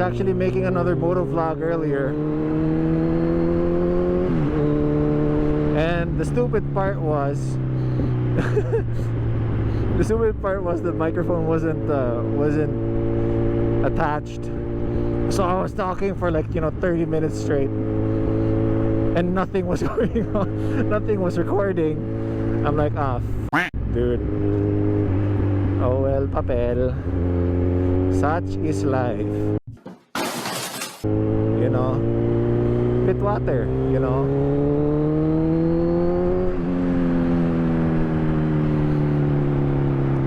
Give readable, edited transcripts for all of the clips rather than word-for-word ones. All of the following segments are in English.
actually making another moto vlog earlier, and the stupid part was the stupid part was the microphone wasn't attached. So I was talking for like 30 minutes straight, and nothing was going on. Nothing was recording. I'm like, dude. Oh well, papel. Such is life. Pit water,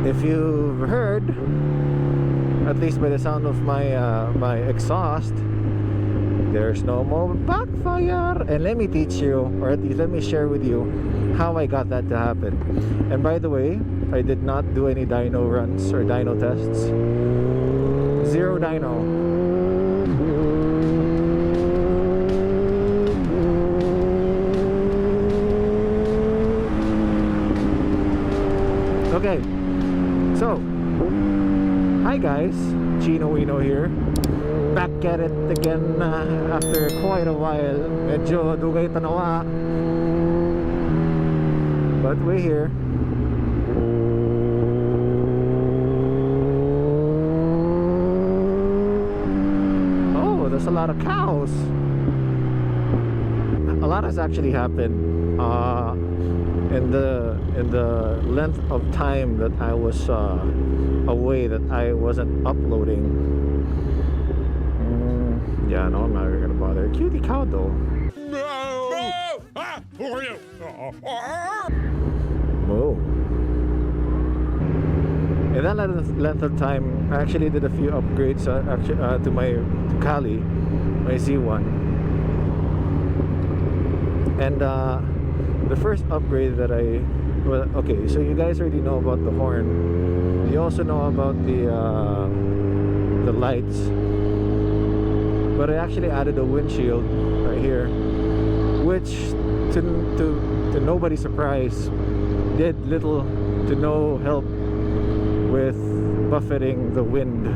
If you've heard, at least by the sound of my my exhaust, there's no more backfire. And let me teach you, or at least let me share with you how I got that to happen. And by the way, I did not do any dyno runs or dyno tests. Zero dyno. Okay, so hi guys, Chino here. Back at it again after quite a while. Medyo dugay tanawa, but we're here. Oh, there's a lot of cows. A lot has actually happened in the length of time that I was away, that I wasn't uploading. Yeah, no, I'm not even gonna bother. Cutie cow though. Whoa. In that length of time, I actually did a few upgrades to my Kali, my Z1. And the first upgrade that okay, so you guys already know about the horn. You also know about the lights. But I actually added a windshield right here, which to nobody's surprise did little to no help with buffeting the wind.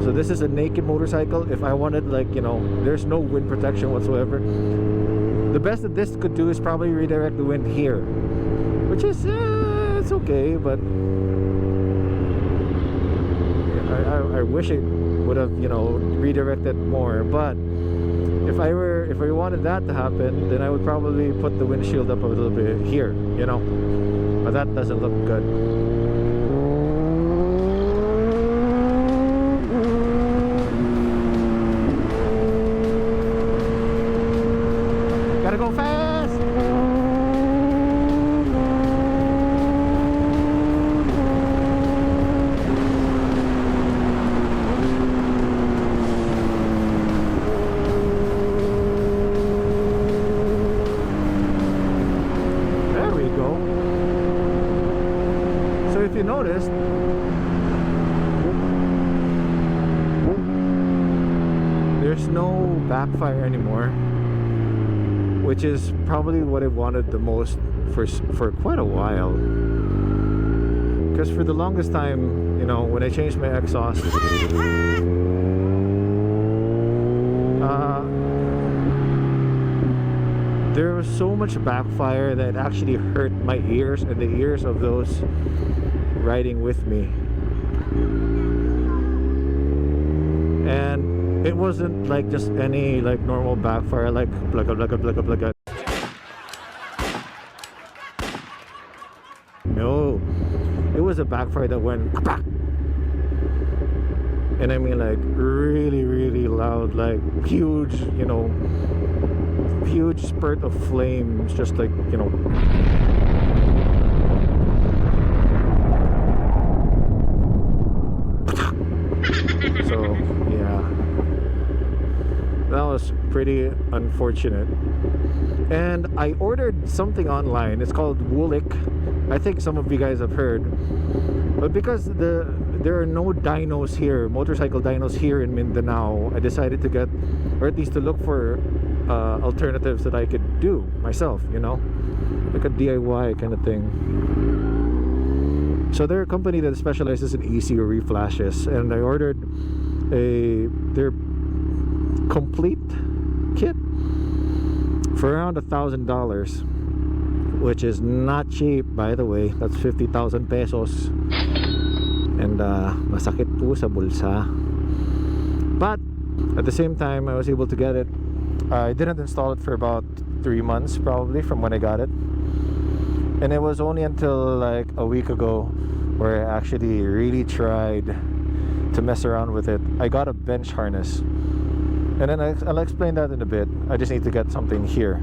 So this is a naked motorcycle. If I wanted, like, there's no wind protection whatsoever. The best that this could do is probably redirect the wind here, which is it's okay, but I wish it would have redirected more. But if I wanted that to happen, then I would probably put the windshield up a little bit here, but that doesn't look good. Gotta go fast. If you noticed, there's no backfire anymore, which is probably what I wanted the most for quite a while. Because for the longest time, when I changed my exhaust, there was so much backfire that it actually hurt my ears and the ears of those riding with me. And it wasn't like just any like normal backfire, like blugga. No, it was a backfire that went and I mean like really loud, like huge, huge spurt of flames, just like so yeah, that was pretty unfortunate. And I ordered something online. It's called Woolik. I think some of you guys have heard, but because there are no dynos here, motorcycle dynos here in Mindanao, I decided to get, or at least to look for alternatives that I could do myself, like a DIY kind of thing. So they're a company that specializes in ECU reflashes, and I ordered their complete kit for around $1,000, which is not cheap, by the way. That's 50,000 pesos, and masakit po sa bulsa. But at the same time, I was able to get it. I didn't install it for about 3 months probably from when I got it, and it was only until like a week ago where I actually really tried to mess around with it. I got a bench harness, and then I'll explain that in a bit. I just need to get something here.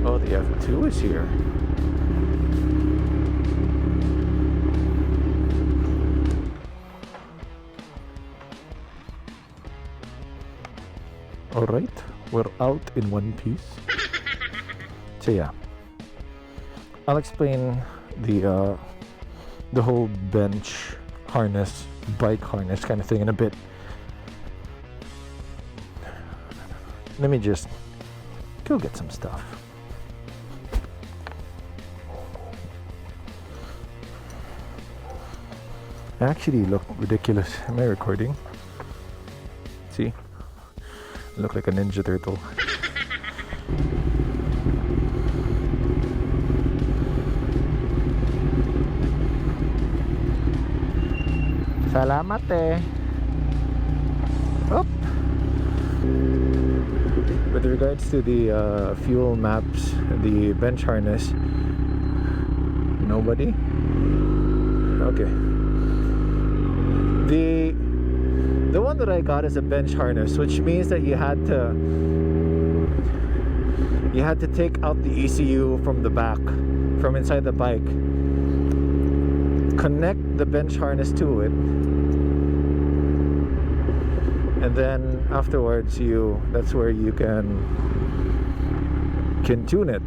Oh, the F2 is here. Alright, we're out in one piece. So yeah, I'll explain the whole bench harness, bike harness kind of thing in a bit. Let me just go get some stuff. I actually look ridiculous. Am I recording? See? I look like a Ninja Turtle. Salamat eh. Up. With regards to the fuel maps, the bench harness, nobody? Okay. The one that I got is a bench harness, which means that you had to take out the ECU from the back, from inside the bike, connect the bench harness to it, and then afterwards that's where you can tune it.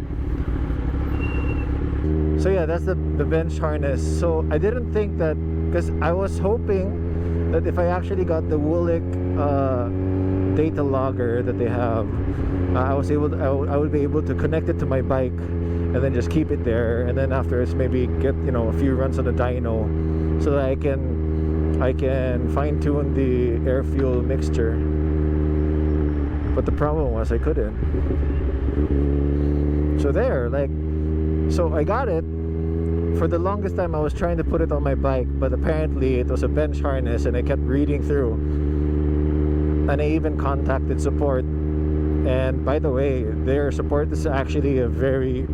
So yeah, that's the bench harness. So I didn't think that, because I was hoping that if I actually got the Woolick data logger that they have, I would be able to connect it to my bike and then just keep it there, and then afterwards maybe get a few runs on the dyno so that I can fine-tune the air fuel mixture. But the problem was I couldn't. So so I got it. For the longest time I was trying to put it on my bike, but apparently it was a bench harness, and I kept reading through, and I even contacted support. And by the way, their support is actually they're very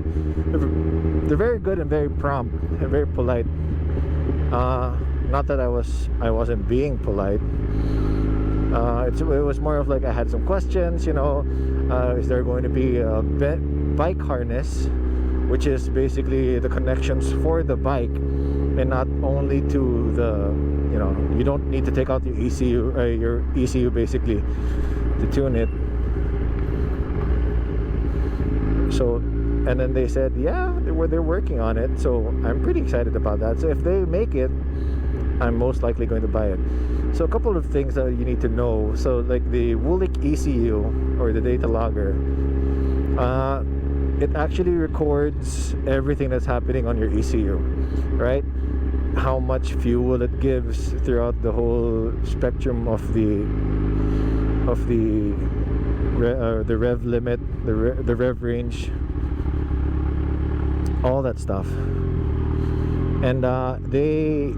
good and very prompt and very polite. Not that I wasn't being polite. It was more of like I had some questions, is there going to be a bike harness, which is basically the connections for the bike, and not only to the, you don't need to take out your ECU basically to tune it. So, and then they said, yeah, they're working on it. So I'm pretty excited about that. So if they make it, I'm most likely going to buy it. So a couple of things that you need to know. So like the Woolick ECU, or the data logger, it actually records everything that's happening on your ECU, right? How much fuel it gives throughout the whole spectrum of the rev limit, the rev range, all that stuff. And they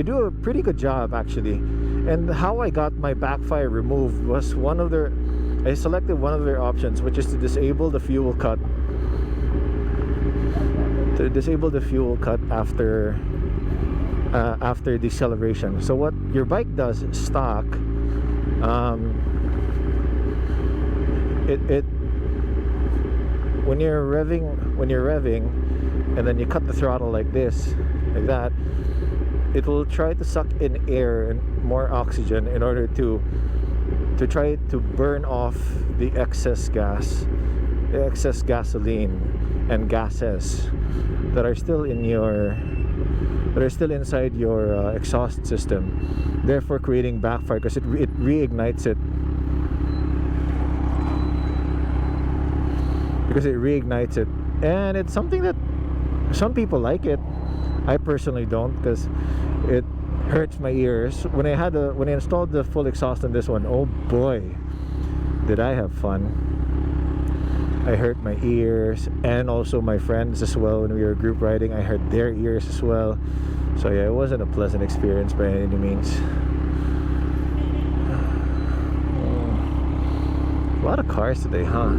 do a pretty good job actually. And how I got my backfire removed was I selected one of their options, which is to disable the fuel cut. To disable the fuel cut after deceleration. So what your bike does stock, when you're revving and then you cut the throttle like this, like that, it will try to suck in air and more oxygen in order to try to burn off the excess gas, the excess gasoline and gases that are still inside your exhaust system, therefore creating backfire, because it reignites it because it reignites it, and it's something that some people like it. I personally don't, because it hurts my ears. When I installed the full exhaust on this one, oh boy, did I have fun. I hurt my ears, and also my friends as well. When we were group riding, I hurt their ears as well. So yeah, it wasn't a pleasant experience by any means. A lot of cars today, huh?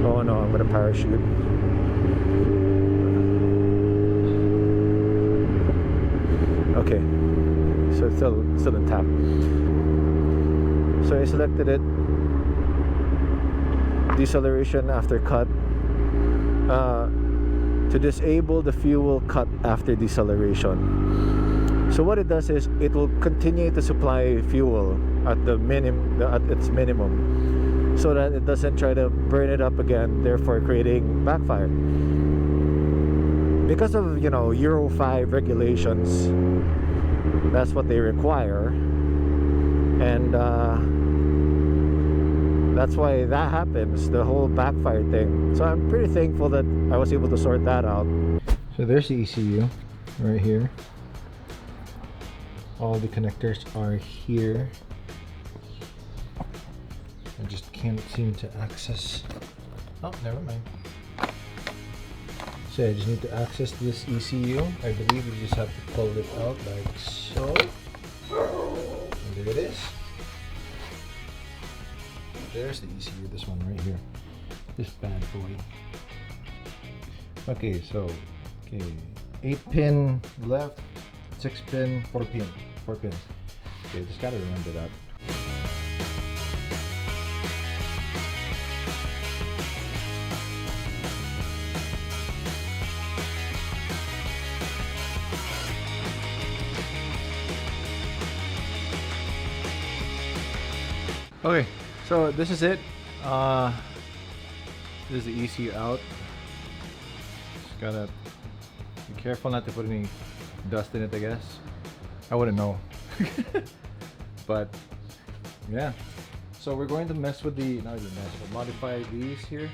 Oh no, I'm gonna parachute. Okay, so it's still intact. So I selected it. Deceleration after cut. To disable the fuel cut after deceleration. So what it does is it will continue to supply fuel at its minimum, so that it doesn't try to burn it up again, therefore creating backfire. Because of Euro 5 regulations, that's what they require, and that's why that happens, the whole backfire thing. So I'm pretty thankful that I was able to sort that out. So there's the ECU right here. All the connectors are here. I just can't seem to access. Oh, never mind. So I just need to access this ECU. I believe you just have to pull it out like so. And there it is. There's the ECU, this one right here. This bad boy. Okay, so 8-pin left, 6-pin, 4-pin. 4 pins. Okay, just gotta remember that. Okay, so this is it. This is the ECU out. Just gotta be careful not to put any dust in it, I guess. I wouldn't know. But yeah. So we're going to mess with the, not even mess, but modify these here.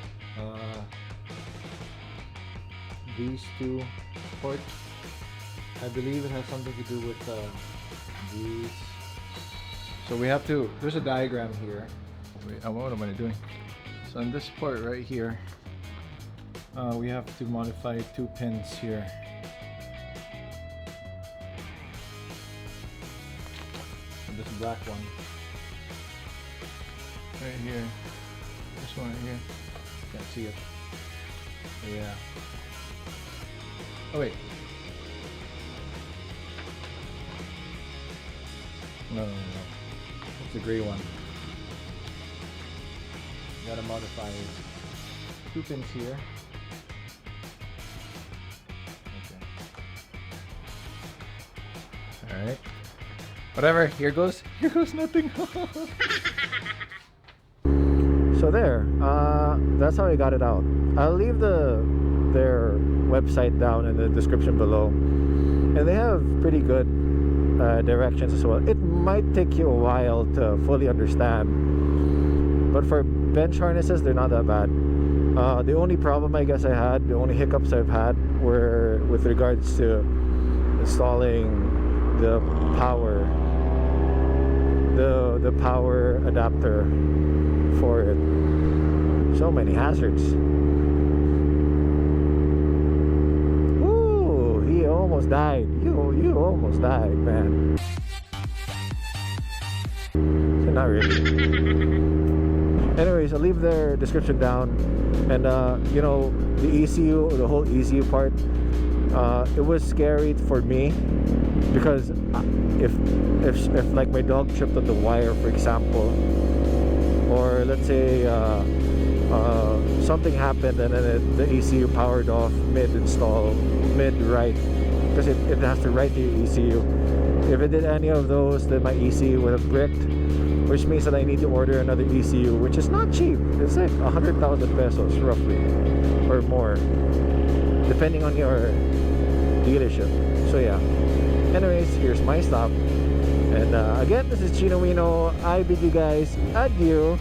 These two ports. I believe it has something to do with these. So we have to, there's a diagram here. Wait, what am I doing? So on this port right here, we have to modify 2 pins here. And this black one. Right here. This one right here. Can't see it. Yeah. Oh wait. No. It's the gray one. Gotta modify 2 pins here. Okay. Alright. Whatever, here goes nothing. So there, that's how I got it out. I'll leave their website down in the description below. And they have pretty good directions as well. It might take you a while to fully understand, but for bench harnesses, they're not that bad. The only problem I guess I had, the only hiccups I've had were with regards to installing the power adapter for it. So many hazards. Ooh, he almost died. You almost died, man. So not really. Anyways, I'll leave their description down, and you know, the ECU, the whole ECU part, it was scary for me because if like my dog tripped on the wire, for example, or let's say something happened and then the ECU powered off mid-install, mid-write, because it has to write the ECU. If it did any of those, then my ECU would have bricked, which means that I need to order another ECU, which is not cheap. It's like 100,000 pesos roughly, or more, depending on your dealership. So yeah, Anyways, here's my stop. And again, this is Chino Wino. I bid you guys adieu.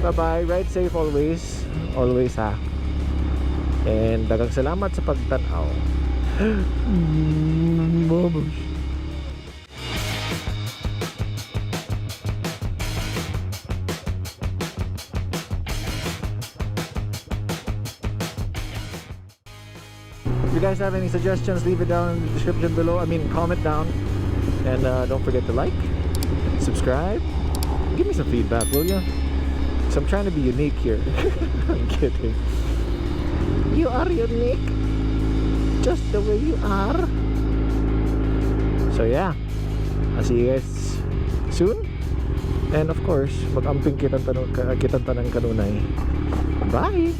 Bye-bye. Ride safe always. Always ha. And dagang salamat sa pagtanaw. Babush. If you guys have any suggestions, leave it down in the description below. I mean, comment down. And don't forget to like, subscribe. Give me some feedback, will you? So I'm trying to be unique here. I'm kidding. You are unique, just the way you are. So yeah, I'll see you guys soon. And of course, mag-amping kitang tanang kanunay. Bye!